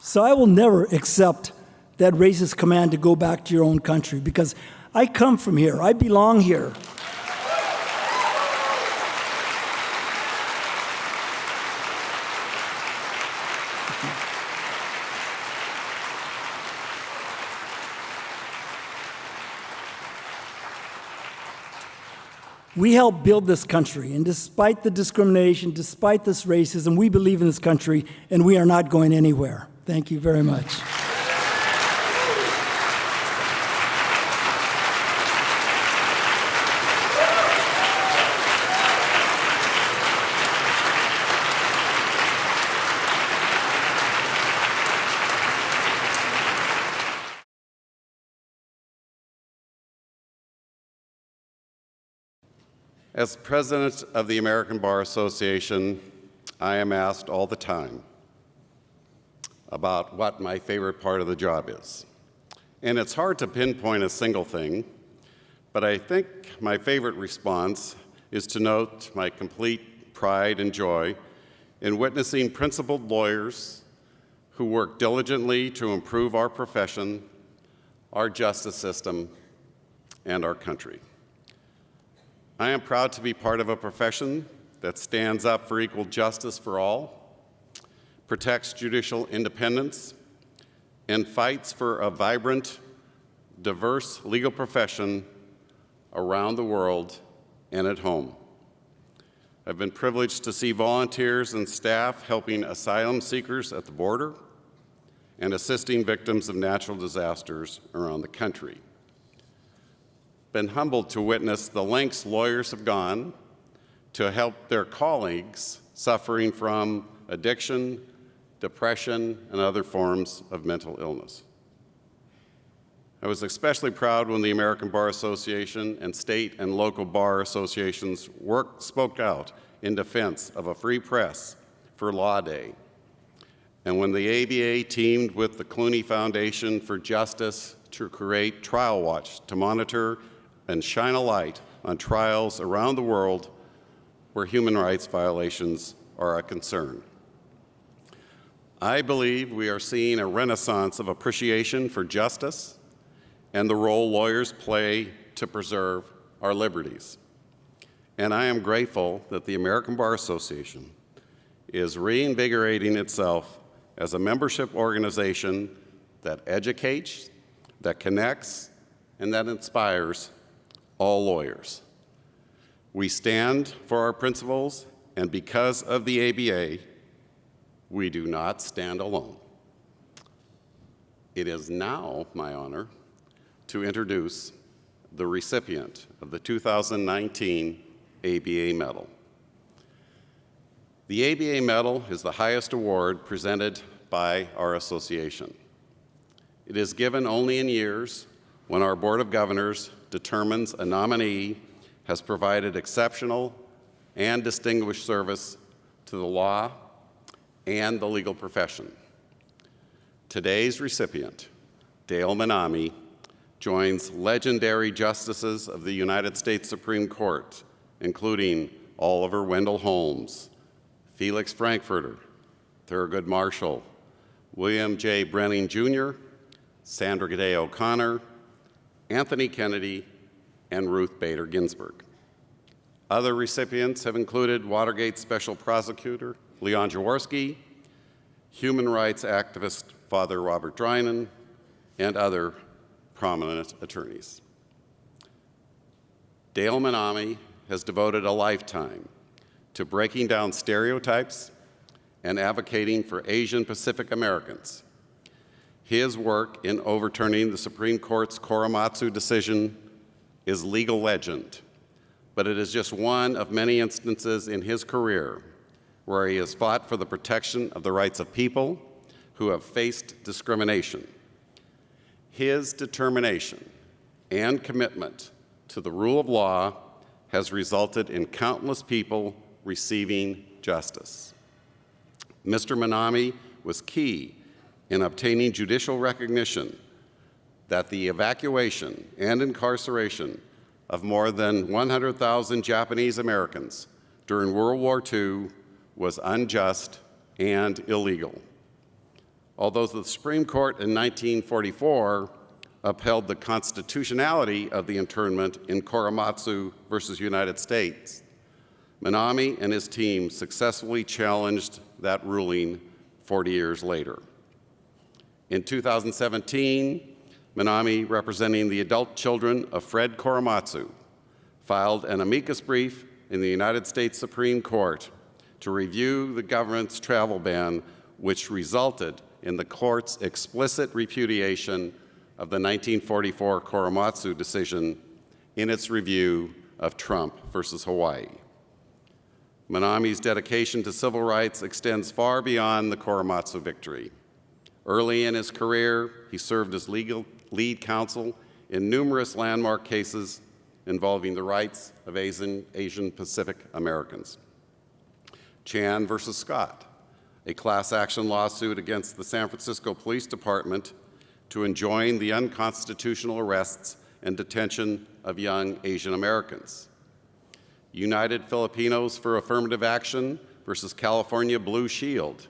So I will never accept that racist command to go back to your own country, because I come from here. I belong here. We helped build this country, and despite the discrimination, despite this racism, we believe in this country, and we are not going anywhere. Thank you very much. As president of the American Bar Association, I am asked all the time about what my favorite part of the job is. And it's hard to pinpoint a single thing, but I think my favorite response is to note my complete pride and joy in witnessing principled lawyers who work diligently to improve our profession, our justice system, and our country. I am proud to be part of a profession that stands up for equal justice for all, protects judicial independence, and fights for a vibrant, diverse legal profession around the world and at home. I've been privileged to see volunteers and staff helping asylum seekers at the border and assisting victims of natural disasters around the country. Been humbled to witness the lengths lawyers have gone to help their colleagues suffering from addiction, depression, and other forms of mental illness. I was especially proud when the American Bar Association and state and local bar associations spoke out in defense of a free press for Law Day, and when the ABA teamed with the Clooney Foundation for Justice to create Trial Watch to monitor and shine a light on trials around the world where human rights violations are a concern. I believe we are seeing a renaissance of appreciation for justice and the role lawyers play to preserve our liberties. And I am grateful that the American Bar Association is reinvigorating itself as a membership organization that educates, that connects, and that inspires all lawyers. We stand for our principles, and because of the ABA, we do not stand alone. It is now my honor to introduce the recipient of the 2019 ABA Medal. The ABA Medal is the highest award presented by our association. It is given only in years when our Board of Governors determines a nominee has provided exceptional and distinguished service to the law and the legal profession. Today's recipient, Dale Minami, joins legendary justices of the United States Supreme Court, including Oliver Wendell Holmes, Felix Frankfurter, Thurgood Marshall, William J. Brennan Jr., Sandra Day O'Connor, Anthony Kennedy, and Ruth Bader Ginsburg. Other recipients have included Watergate Special Prosecutor Leon Jaworski, human rights activist Father Robert Drinan, and other prominent attorneys. Dale Minami has devoted a lifetime to breaking down stereotypes and advocating for Asian Pacific Americans. His work in overturning the Supreme Court's Korematsu decision is legal legend, but it is just one of many instances in his career where he has fought for the protection of the rights of people who have faced discrimination. His determination and commitment to the rule of law has resulted in countless people receiving justice. Mr. Minami was key in obtaining judicial recognition that the evacuation and incarceration of more than 100,000 Japanese Americans during World War II was unjust and illegal. Although the Supreme Court in 1944 upheld the constitutionality of the internment in Korematsu versus United States, Minami and his team successfully challenged that ruling 40 years later. In 2017, Minami, representing the adult children of Fred Korematsu, filed an amicus brief in the United States Supreme Court to review the government's travel ban, which resulted in the court's explicit repudiation of the 1944 Korematsu decision in its review of Trump versus Hawaii. Minami's dedication to civil rights extends far beyond the Korematsu victory. Early in his career, he served as lead counsel in numerous landmark cases involving the rights of Asian Pacific Americans. Chan versus Scott, a class action lawsuit against the San Francisco Police Department to enjoin the unconstitutional arrests and detention of young Asian Americans. United Filipinos for Affirmative Action versus California Blue Shield,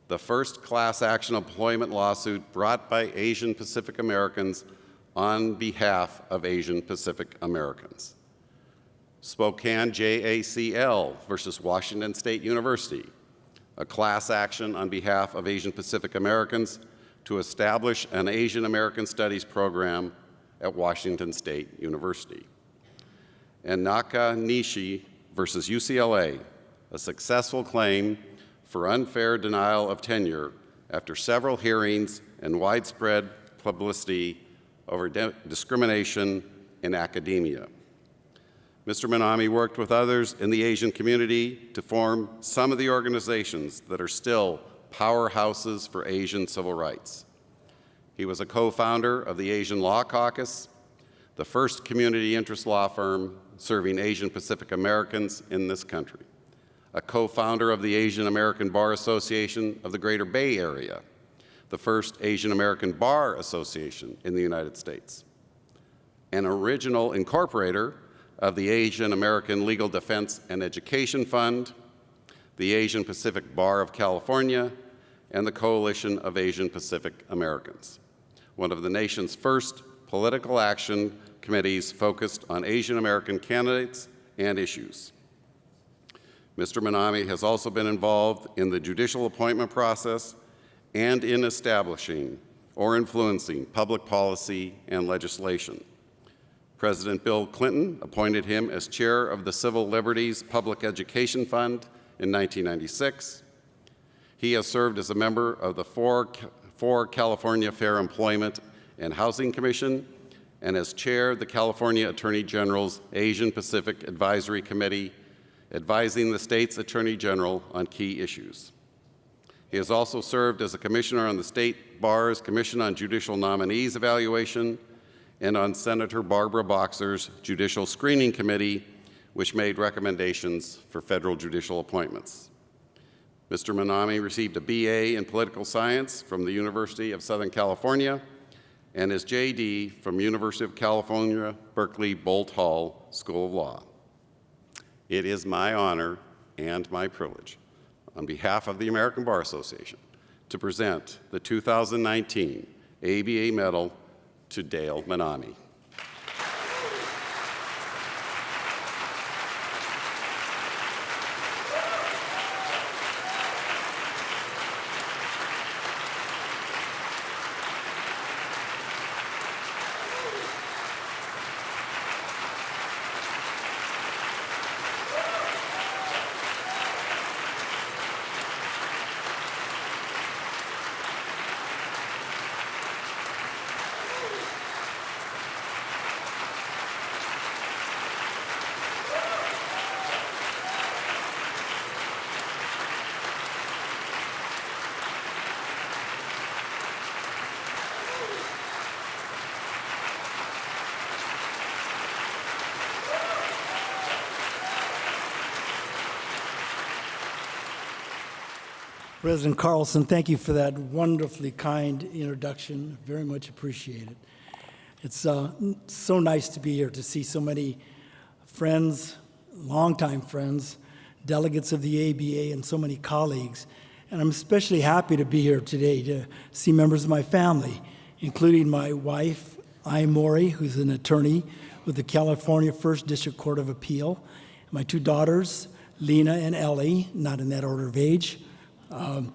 the first class action employment lawsuit brought by Asian Pacific Americans on behalf of Asian Pacific Americans. Spokane JACL versus Washington State University, a class action on behalf of Asian Pacific Americans to establish an Asian American Studies program at Washington State University. And Nakanishi versus UCLA, a successful claim for unfair denial of tenure after several hearings and widespread publicity over discrimination in academia. Mr. Minami worked with others in the Asian community to form some of the organizations that are still powerhouses for Asian civil rights. He was a co-founder of the Asian Law Caucus, the first community interest law firm serving Asian Pacific Americans in this country, a co-founder of the Asian American Bar Association of the Greater Bay Area, the first Asian American Bar Association in the United States, an original incorporator of the Asian American Legal Defense and Education Fund, the Asian Pacific Bar of California, and the Coalition of Asian Pacific Americans, one of the nation's first political action committees focused on Asian American candidates and issues. Mr. Minami has also been involved in the judicial appointment process and in establishing or influencing public policy and legislation. President Bill Clinton appointed him as chair of the Civil Liberties Public Education Fund in 1996. He has served as a member of the four California Fair Employment and Housing Commission and as chair of the California Attorney General's Asian Pacific Advisory Committee, advising the state's Attorney General on key issues. He has also served as a commissioner on the State Bar's Commission on Judicial Nominees Evaluation and on Senator Barbara Boxer's Judicial Screening Committee, which made recommendations for federal judicial appointments. Mr. Minami received a BA in Political Science from the University of Southern California and his JD from University of California, Berkeley Bolt Hall School of Law. It is my honor and my privilege, on behalf of the American Bar Association, to present the 2019 ABA Medal to Dale Minami. President Carlson, thank you for that wonderfully kind introduction. Very much appreciated. It's so nice to be here to see so many friends, longtime friends, delegates of the ABA, and so many colleagues. And I'm especially happy to be here today to see members of my family, including my wife, I. Mori, who's an attorney with the California First District Court of Appeal, my two daughters, Lena and Ellie, not in that order of age. And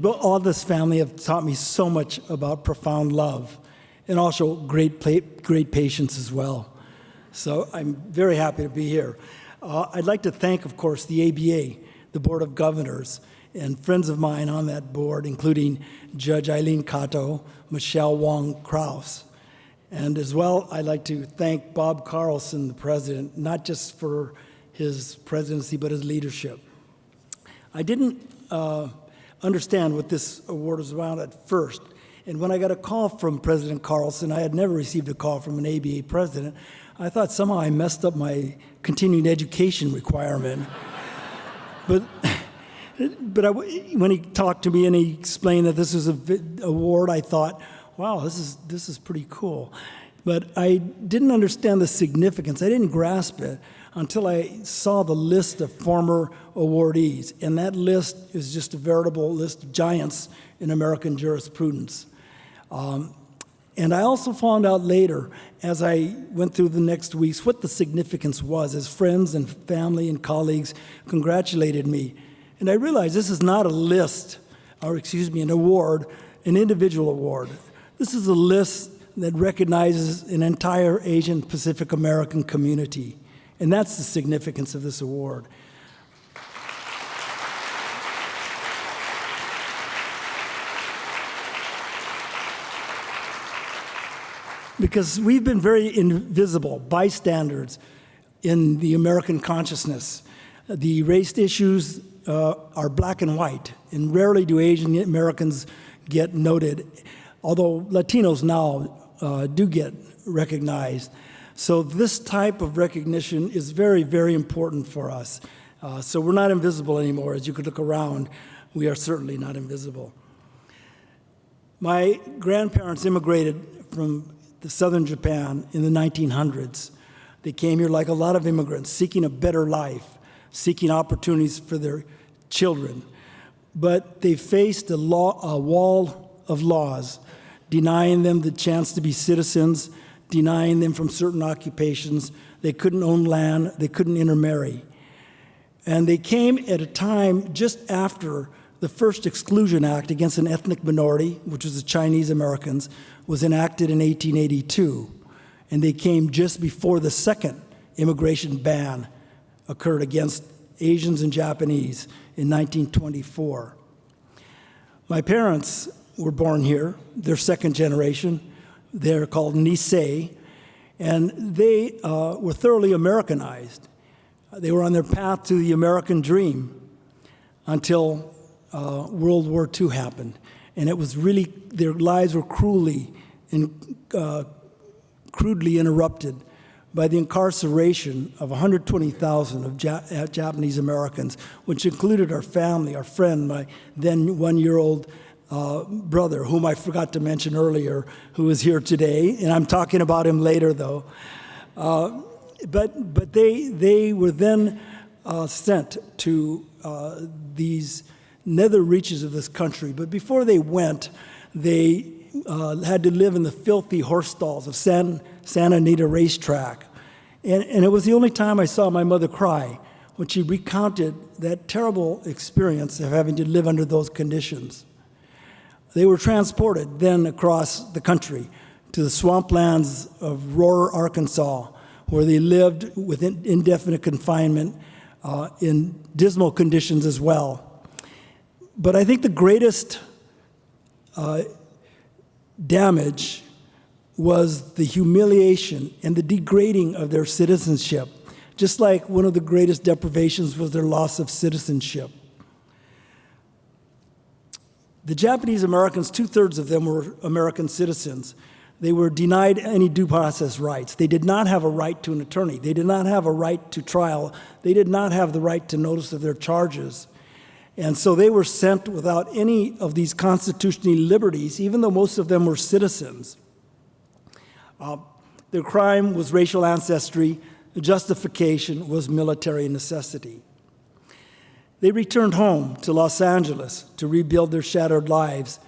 all this family have taught me so much about profound love and also great patience as well. So I'm very happy to be here. I'd like to thank, of course, the ABA, the Board of Governors, and friends of mine on that board, including Judge Eileen Kato, Michelle Wong Krause. And as well, I'd like to thank Bob Carlson, the president, not just for his presidency, but his leadership. I didn't understand what this award was about at first. And when I got a call from President Carlson, I had never received a call from an ABA president. I thought somehow I messed up my continuing education requirement. But when he talked to me and he explained that this was an award, I thought, wow, this is pretty cool. But I didn't understand the significance. I didn't grasp it until I saw the list of former awardees. And that list is just a veritable list of giants in American jurisprudence. And I also found out later, as I went through the next weeks, what the significance was as friends and family and colleagues congratulated me. And I realized this is not a list, or excuse me, an award, an individual award. This is a list that recognizes an entire Asian Pacific American community. And that's the significance of this award. Because we've been very invisible bystanders in the American consciousness. The race issues are black and white, and rarely do Asian Americans get noted, although Latinos now do get recognized. So this type of recognition is very, very important for us. So we're not invisible anymore. As you could look around, we are certainly not invisible. My grandparents immigrated from the southern Japan in the 1900s. They came here like a lot of immigrants, seeking a better life, seeking opportunities for their children. But they faced a wall of laws, denying them the chance to be citizens, denying them from certain occupations. They couldn't own land, they couldn't intermarry. And they came at a time just after the first Exclusion Act against an ethnic minority, which was the Chinese Americans, was enacted in 1882. And they came just before the second immigration ban occurred against Asians and Japanese in 1924. My parents were born here. They're second generation. They're called Nisei, and they were thoroughly Americanized. They were on their path to the American dream until World War II happened. And it was really, their lives were crudely interrupted by the incarceration of 120,000 of Japanese Americans, which included our family, our friend, my then one-year-old brother, whom I forgot to mention earlier, who is here today, and I'm talking about him later, though. But they were then sent to these nether reaches of this country. But before they went, they had to live in the filthy horse stalls of Santa Anita Racetrack. And it was the only time I saw my mother cry when she recounted that terrible experience of having to live under those conditions. They were transported then across the country to the swamplands of Rohrer, Arkansas, where they lived with indefinite confinement in dismal conditions as well. But I think the greatest damage was the humiliation and the degrading of their citizenship, just like one of the greatest deprivations was their loss of citizenship. The Japanese Americans, 2/3 of them were American citizens. They were denied any due process rights. They did not have a right to an attorney. They did not have a right to trial. They did not have the right to notice of their charges. And so they were sent without any of these constitutional liberties, even though most of them were citizens. Their crime was racial ancestry. The justification was military necessity. They returned home to Los Angeles to rebuild their shattered lives,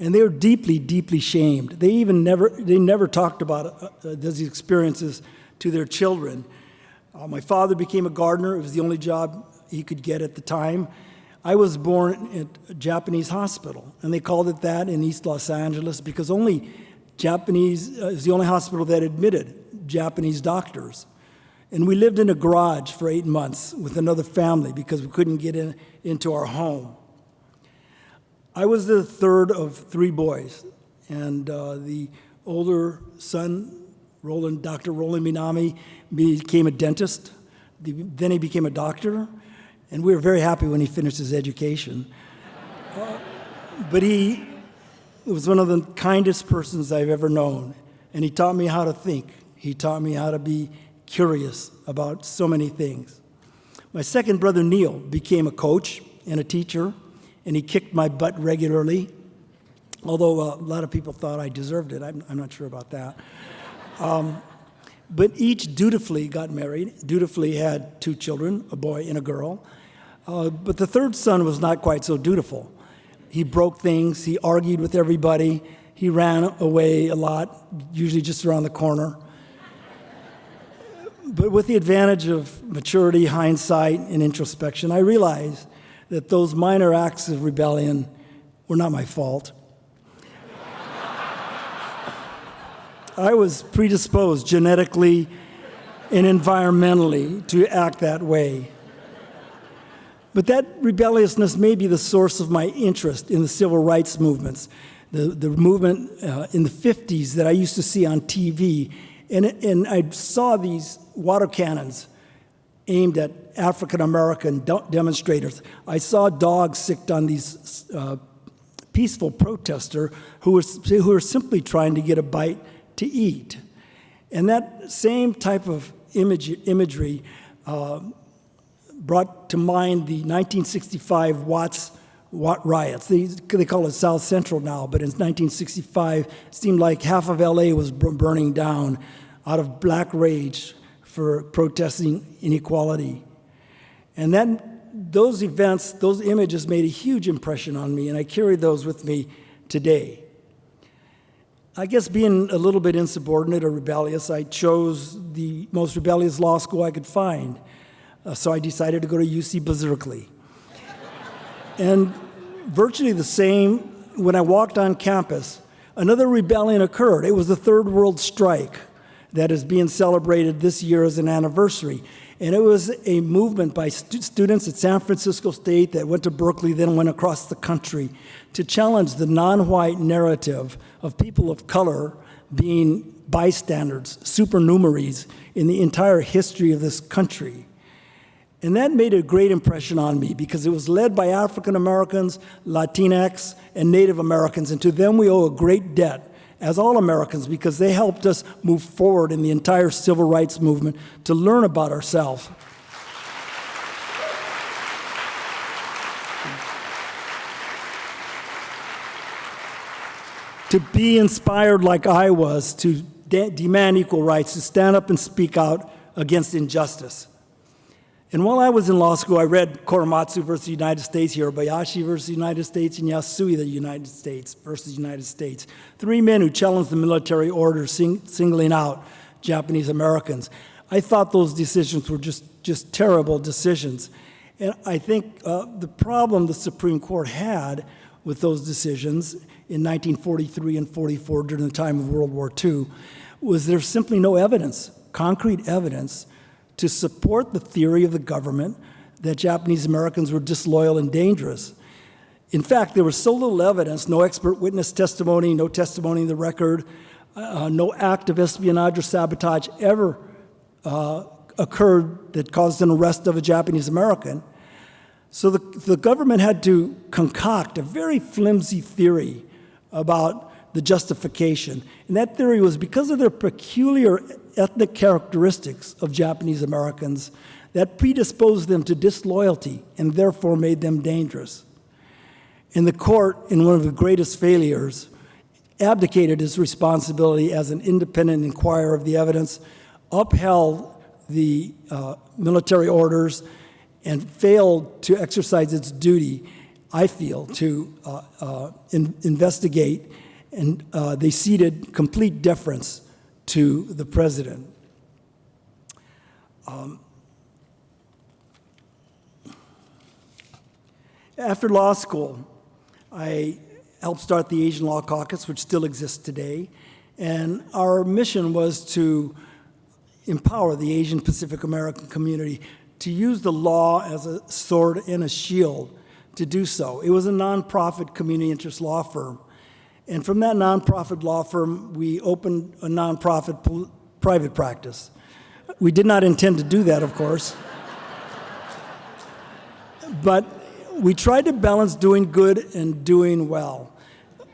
and they were deeply, deeply shamed. They never talked about these experiences to their children. My father became a gardener. It was the only job he could get at the time. I was born at a Japanese hospital, and they called it that in East Los Angeles because only Japanese is the only hospital that admitted Japanese doctors. And we lived in a garage for 8 months with another family because we couldn't get into our home. I was the third of 3 boys, and the older son, Dr. Roland Minami, became a dentist. Then he became a doctor, and we were very happy when he finished his education. But he was one of the kindest persons I've ever known, and he taught me how to think. He taught me how to be curious about so many things. My second brother, Neil, became a coach and a teacher, and he kicked my butt regularly, although a lot of people thought I deserved it. I'm not sure about that. But each dutifully got married, dutifully had 2 children, a boy and a girl. But the third son was not quite so dutiful. He broke things, he argued with everybody, he ran away a lot, usually just around the corner. But with the advantage of maturity, hindsight, and introspection, I realized that those minor acts of rebellion were not my fault. I was predisposed genetically and environmentally to act that way. But that rebelliousness may be the source of my interest in the civil rights movements, the movement in the 50s that I used to see on TV. And I saw these water cannons aimed at African-American demonstrators. I saw dogs sicked on these peaceful protesters who were simply trying to get a bite to eat. And that same type of imagery brought to mind the 1965 Watts riots. They call it South Central now, but in 1965, it seemed like half of LA was burning down out of black rage for protesting inequality. And those events, those images made a huge impression on me, and I carry those with me today. I guess being a little bit insubordinate or rebellious, I chose the most rebellious law school I could find. So I decided to go to UC Berkeley. And virtually the same, when I walked on campus, another rebellion occurred. It was the Third World Strike that is being celebrated this year as an anniversary. And it was a movement by students at San Francisco State that went to Berkeley, then went across the country to challenge the non-white narrative of people of color being bystanders, supernumeraries in the entire history of this country. And that made a great impression on me because it was led by African Americans, Latinx, and Native Americans, and to them we owe a great debt as all Americans because they helped us move forward in the entire civil rights movement to learn about ourselves. To be inspired like I was to demand equal rights, to stand up and speak out against injustice. And while I was in law school, I read Korematsu versus the United States, Hirabayashi versus the United States, and Yasui, the United States versus the United States. 3 men who challenged the military order, singling out Japanese Americans. I thought those decisions were just terrible decisions. And I think the problem the Supreme Court had with those decisions in 1943 and 44 during the time of World War II was there's simply no evidence, concrete evidence, to support the theory of the government that Japanese Americans were disloyal and dangerous. In fact, there was so little evidence, no expert witness testimony, no testimony in the record, no act of espionage or sabotage ever occurred that caused an arrest of a Japanese American. So the government had to concoct a very flimsy theory about the justification. And that theory was because of their peculiar ethnic characteristics of Japanese Americans that predisposed them to disloyalty and therefore made them dangerous. And the court, in one of the greatest failures, abdicated its responsibility as an independent inquirer of the evidence, upheld the military orders, and failed to exercise its duty, I feel, to investigate, and they ceded complete deference to the president. After law school, I helped start the Asian Law Caucus, which still exists today, and our mission was to empower the Asian Pacific American community to use the law as a sword and a shield to do so. It was a nonprofit community interest law firm. And from that nonprofit law firm, we opened a nonprofit private practice. We did not intend to do that, of course. But we tried to balance doing good and doing well.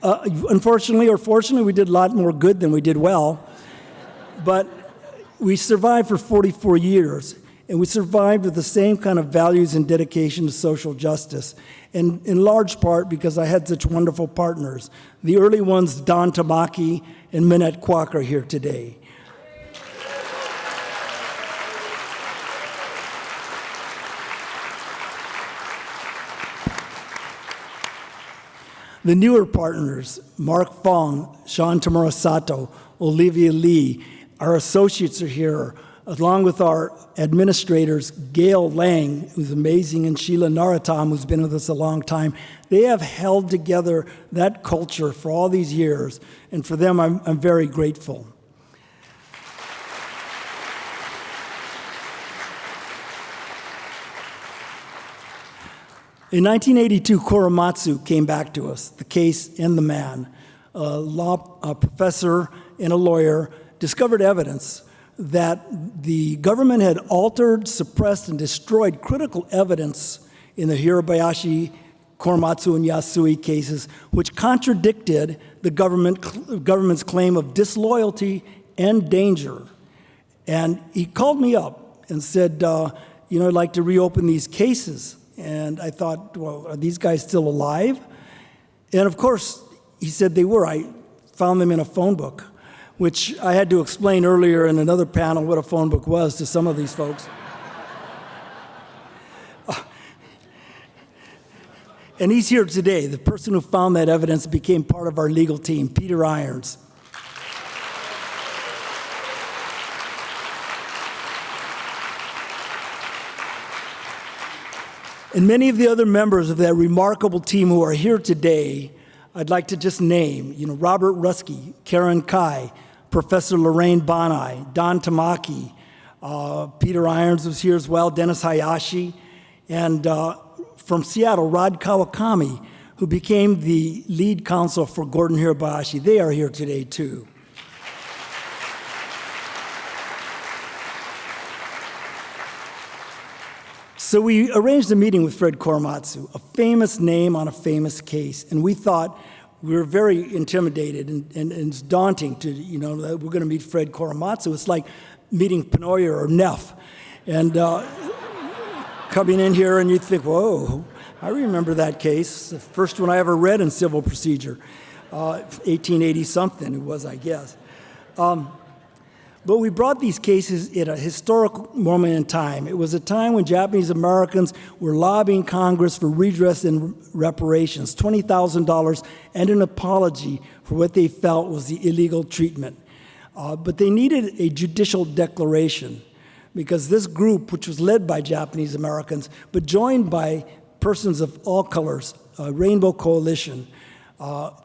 Unfortunately or fortunately, we did a lot more good than we did well. But we survived for 44 years, and we survived with the same kind of values and dedication to social justice, and in large part because I had such wonderful partners. The early ones, Don Tamaki and Minette Kwok, are here today. The newer partners, Mark Fong, Sean Tamura Sato, Olivia Lee, our associates are here, along with our administrators, Gail Lang, who's amazing, and Sheila Naratam, who's been with us a long time. They have held together that culture for all these years, and for them, I'm very grateful. In 1982, Korematsu came back to us, the case and the man. A professor and a lawyer discovered evidence that the government had altered, suppressed, and destroyed critical evidence in the Hirabayashi, Korematsu, and Yasui cases, which contradicted the government's claim of disloyalty and danger. And he called me up and said, I'd like to reopen these cases. And I thought, well, are these guys still alive? And of course, he said they were. I found them in a phone book, which I had to explain earlier in another panel what a phone book was to some of these folks. And he's here today. The person who found that evidence became part of our legal team, Peter Irons. And many of the other members of that remarkable team who are here today, I'd like to just name, Robert Ruski, Karen Kai, Professor Lorraine Bonai, Don Tamaki, Peter Irons was here as well, Dennis Hayashi, and from Seattle, Rod Kawakami, who became the lead counsel for Gordon Hirabayashi. They are here today, too. So we arranged a meeting with Fred Korematsu, a famous name on a famous case, and we thought we were very intimidated, and it's daunting to, that we're going to meet Fred Korematsu. It's like meeting Penoyer or Neff, and coming in here and you think, whoa, I remember that case, the first one I ever read in civil procedure, 1880-something it was, I guess. But we brought these cases at a historical moment in time. It was a time when Japanese Americans were lobbying Congress for redress and reparations, $20,000 and an apology for what they felt was the illegal treatment. But they needed a judicial declaration because this group, which was led by Japanese Americans, but joined by persons of all colors, Rainbow Coalition,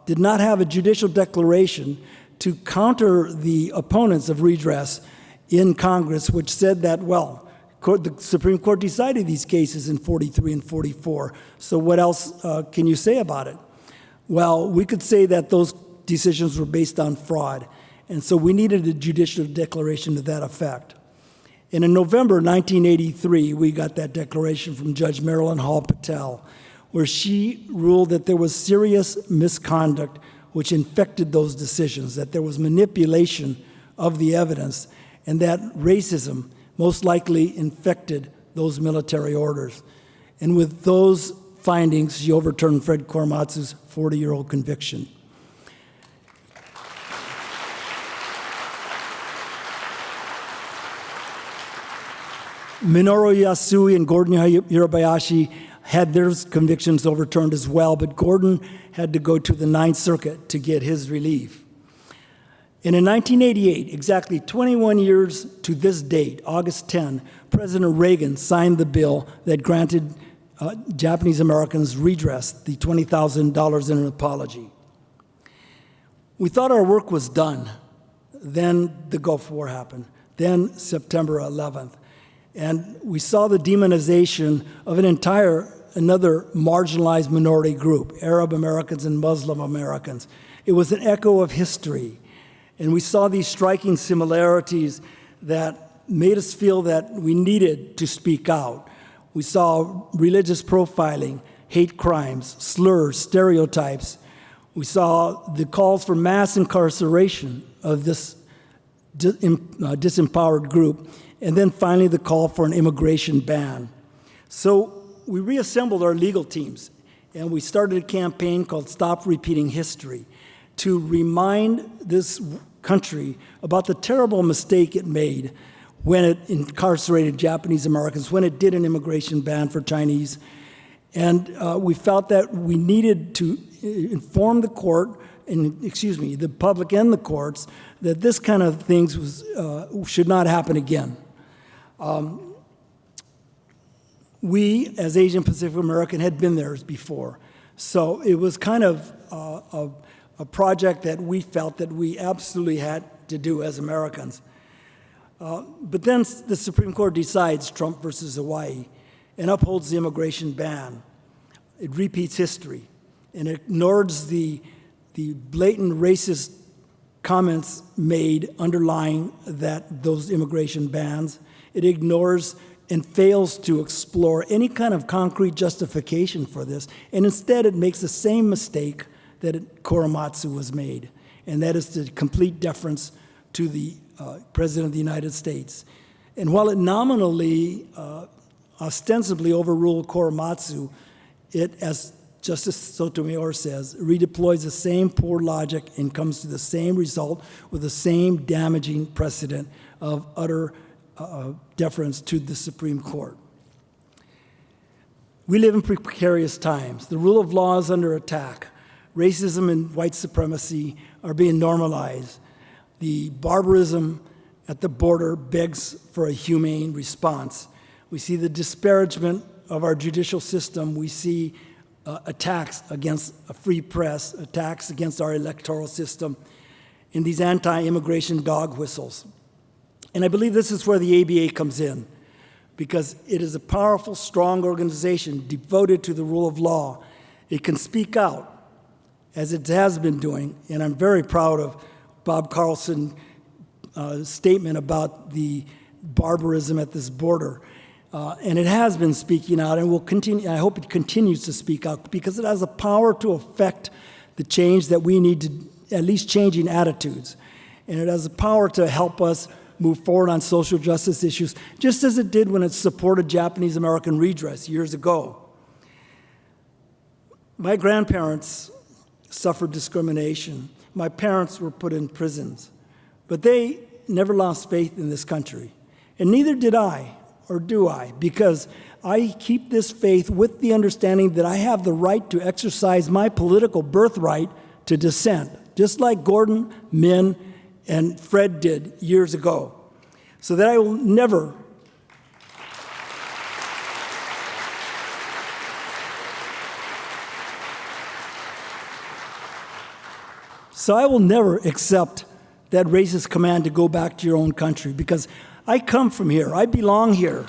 did not have a judicial declaration to counter the opponents of redress in Congress, which said that, well, the Supreme Court decided these cases in 43 and 44, so what else can you say about it? Well, we could say that those decisions were based on fraud, and so we needed a judicial declaration to that effect. And in November 1983, we got that declaration from Judge Marilyn Hall Patel, where she ruled that there was serious misconduct which infected those decisions, that there was manipulation of the evidence, and that racism most likely infected those military orders. And with those findings, she overturned Fred Korematsu's 40-year-old conviction. Minoru Yasui and Gordon Hirabayashi had their convictions overturned as well, but Gordon had to go to the Ninth Circuit to get his relief. And in 1988, exactly 21 years to this date, August 10, President Reagan signed the bill that granted Japanese Americans redress, the $20,000 in an apology. We thought our work was done. Then the Gulf War happened. Then September 11th. And we saw the demonization of another marginalized minority group, Arab Americans and Muslim Americans. It was an echo of history. And we saw these striking similarities that made us feel that we needed to speak out. We saw religious profiling, hate crimes, slurs, stereotypes. We saw the calls for mass incarceration of this disempowered group, and then finally the call for an immigration ban. So we reassembled our legal teams, and we started a campaign called Stop Repeating History to remind this country about the terrible mistake it made when it incarcerated Japanese Americans, when it did an immigration ban for Chinese. And we felt that we needed to inform the court, the public and the courts, that this kind of things should not happen again. We, as Asian Pacific American, had been there before. So it was kind of a project that we felt that we absolutely had to do as Americans. But then the Supreme Court decides Trump versus Hawaii and upholds the immigration ban. It repeats history and ignores the blatant racist comments made underlying those immigration bans. It ignores and fails to explore any kind of concrete justification for this, and instead it makes the same mistake that Korematsu was made, and that is the complete deference to the President of the United States. And while it nominally, ostensibly overruled Korematsu, it, as Justice Sotomayor says, redeploys the same poor logic and comes to the same result with the same damaging precedent of utter deference to the Supreme Court. We live in precarious times. The rule of law is under attack. Racism and white supremacy are being normalized. The barbarism at the border begs for a humane response. We see the disparagement of our judicial system. We see attacks against a free press, attacks against our electoral system, and these anti-immigration dog whistles. And I believe this is where the ABA comes in, because it is a powerful, strong organization devoted to the rule of law. It can speak out, as it has been doing, and I'm very proud of Bob Carlson's statement about the barbarism at this border. And it has been speaking out and will continue. I hope it continues to speak out because it has the power to affect the change that we need to, at least changing attitudes. And it has the power to help us move forward on social justice issues, just as it did when it supported Japanese American redress years ago. My grandparents suffered discrimination. My parents were put in prisons, but they never lost faith in this country. And neither did I, or do I, because I keep this faith with the understanding that I have the right to exercise my political birthright to dissent, just like Gordon, Min, and Fred did years ago, so that I will never accept that racist command to go back to your own country, because I come from here. I belong here.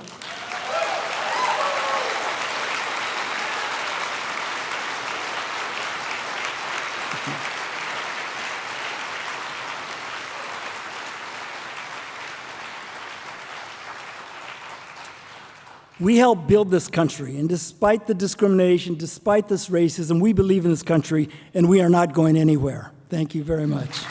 We helped build this country, and despite the discrimination, despite this racism, we believe in this country, and we are not going anywhere. Thank you very much.